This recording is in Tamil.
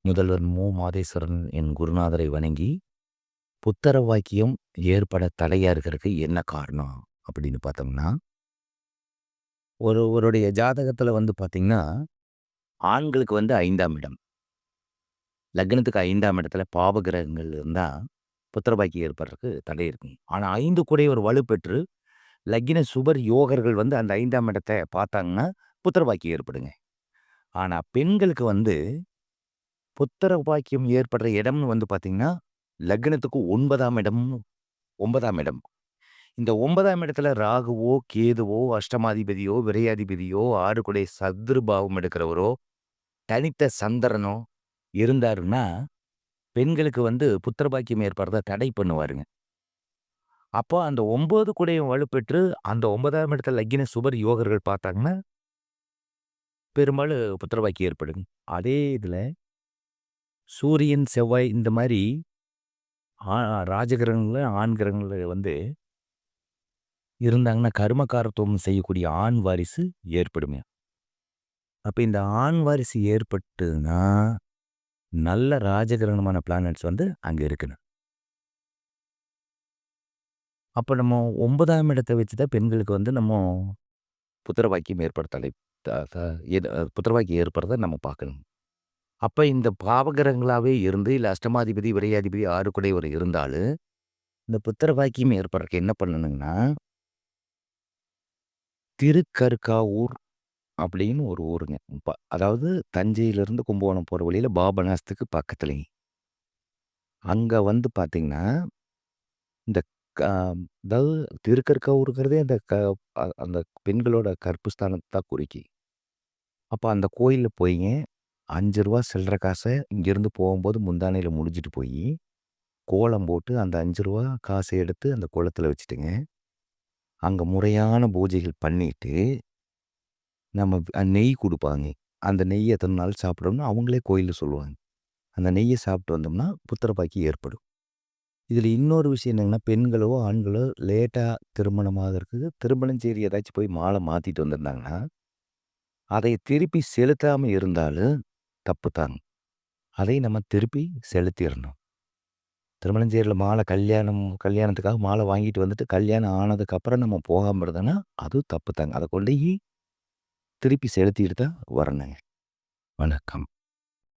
முதல்வர் மு. மாதேஸ்வரன் என் குருநாதரை வணங்கி, புத்திர வாக்கியம் ஏற்பட தடையா இருக்கறதுக்கு என்ன காரணம் அப்படின்னு பார்த்தோம்னா, ஒருவருடைய ஜாதகத்துல வந்து பார்த்தீங்கன்னா, ஆண்களுக்கு வந்து 5ஆம் இடம். லக்னத்துக்கு 5ஆம் இடத்துல பாவ கிரகங்கள் இருந்தா, புத்திர பாக்கியம் ஏற்படுறதுக்கு தடை இருக்குங்க. ஆனா 5 கூடையவர் வலுப்பெற்று, லக்கின சுபர் யோகர்கள் வந்து அந்த 5ஆம் இடத்த பார்த்தாங்கன்னா, புத்திர பாக்கியம் ஏற்படுங்க. ஆனா பெண்களுக்கு வந்து புத்திர பாக்கியம் ஏற்படுற இடம்னு வந்து பார்த்தீங்கன்னா, லக்னத்துக்கு 9ஆம் இடம். இந்த 9ஆம் இடத்துல ராகுவோ, கேதுவோ, அஷ்டமாதிபதியோ, விரையாதிபதியோ, 6 கூடை சத்துருபாவம் எடுக்கிறவரோ, தனித்த சந்திரனோ இருந்தாருன்னா, பெண்களுக்கு வந்து புத்திர பாக்கியம் ஏற்படுறத தடை பண்ணுவாருங்க. அப்போ அந்த 9 கூடயும் வலுப்பெற்று, அந்த 9ஆம் இடத்துல லக்கின சுபர் யோகர்கள் பார்த்தாங்கன்னா, பெரும்பாலும் புத்திர பாக்கியம் ஏற்படுங்க. அதே இதுல சூரியன், செவ்வாய் இந்த மாரி ஆ ராஜகிரகங்கள்ல, ஆண் கிரகங்கள்ல வந்து இருந்தாங்கன்னா, கர்மகாரத்துவம் செய்யக்கூடிய ஆண் வாரிசு ஏற்படுமே. அப்ப இந்த ஆண் வாரிசு ஏற்பட்டுனா, நல்ல ராஜகிரகணமான பிளானட்ஸ் வந்து அங்க இருக்கணும். அப்ப நம்ம 9ஆம் இடத்த வச்சு தான் பெண்களுக்கு வந்து புத்திர பாக்கியம் ஏற்படுத்தலை த த எது புத்திர பாக்கியம் ஏற்படுறத நம்ம பார்க்கணும். அப்ப இந்த பாவகிரகங்களாவே இருந்து, இல்ல அஷ்டமாதிபதி, விரையாதிபதி, 6 குடையவர் இருந்தாலும், இந்த புத்திர பாக்கியம் ஏற்படுறதுக்கு என்ன பண்ணணுங்கன்னா, திருக்கருக்காவூர் அப்படின்னு ஒரு ஊருங்க. அதாவது தஞ்சையிலிருந்து கும்பகோணம் போற வழியில பாபநாசத்துக்கு பக்கத்துலங்க. அங்க வந்து பார்த்தீங்கன்னா, இந்த க அதாவது திருக்கற்காவூர்ங்கிறதே அந்த பெண்களோட கற்புஸ்தானத்த தான் குறிக்கி. அப்ப அந்த கோயில்ல போய்ங்க ரூ. 5 சில்லற காச இங்கேருந்து போகும்போது முந்தானையில முடிஞ்சுட்டு போயி, கோலம் போட்டு அந்த ரூ. 5 காச எடுத்து அந்த குளத்துல வச்சுட்டுங்க, அங்க முறையான பூஜைகள் பண்ணிட்டு, நம்ம நெய் குடுப்பாங்க. அந்த நெய்ய எத்தன நாள் சாப்பிடணும்னு அவங்களே கோயில்ல சொல்லுவாங்க. அந்த நெய்ய சாப்பிட்டு வந்தோம்னா, புத்திர பாக்கியம் ஏற்படும். இதில இன்னொரு விஷயம் என்னங்கன்னா, பெண்களோ, ஆண்களோ லேட்டா திருமணம் ஆகறதுக்கு திருமணம் தேதி ஏதாச்சும் போய் மாலை மாத்திட்டு வந்திருந்தாங்கன்னா, அதை திருப்பி செலுத்தாம இருந்தாலும் தப்பு தாங்க. அதை நம்ம திருப்பி செலுத்திறணும். திருமணம் செய்யற கல்யாணத்துக்காக மாலை வாங்கிட்டு வந்துட்டு, கல்யாணம் ஆனதுக்கப்புறம் நம்ம போகாம இருந்தோம்னா, அதுவும் தப்பு தாங்க. அத கொண்டோயி திருப்பி செலுத்திட்டு தான் வரணுங்க. வணக்கம்.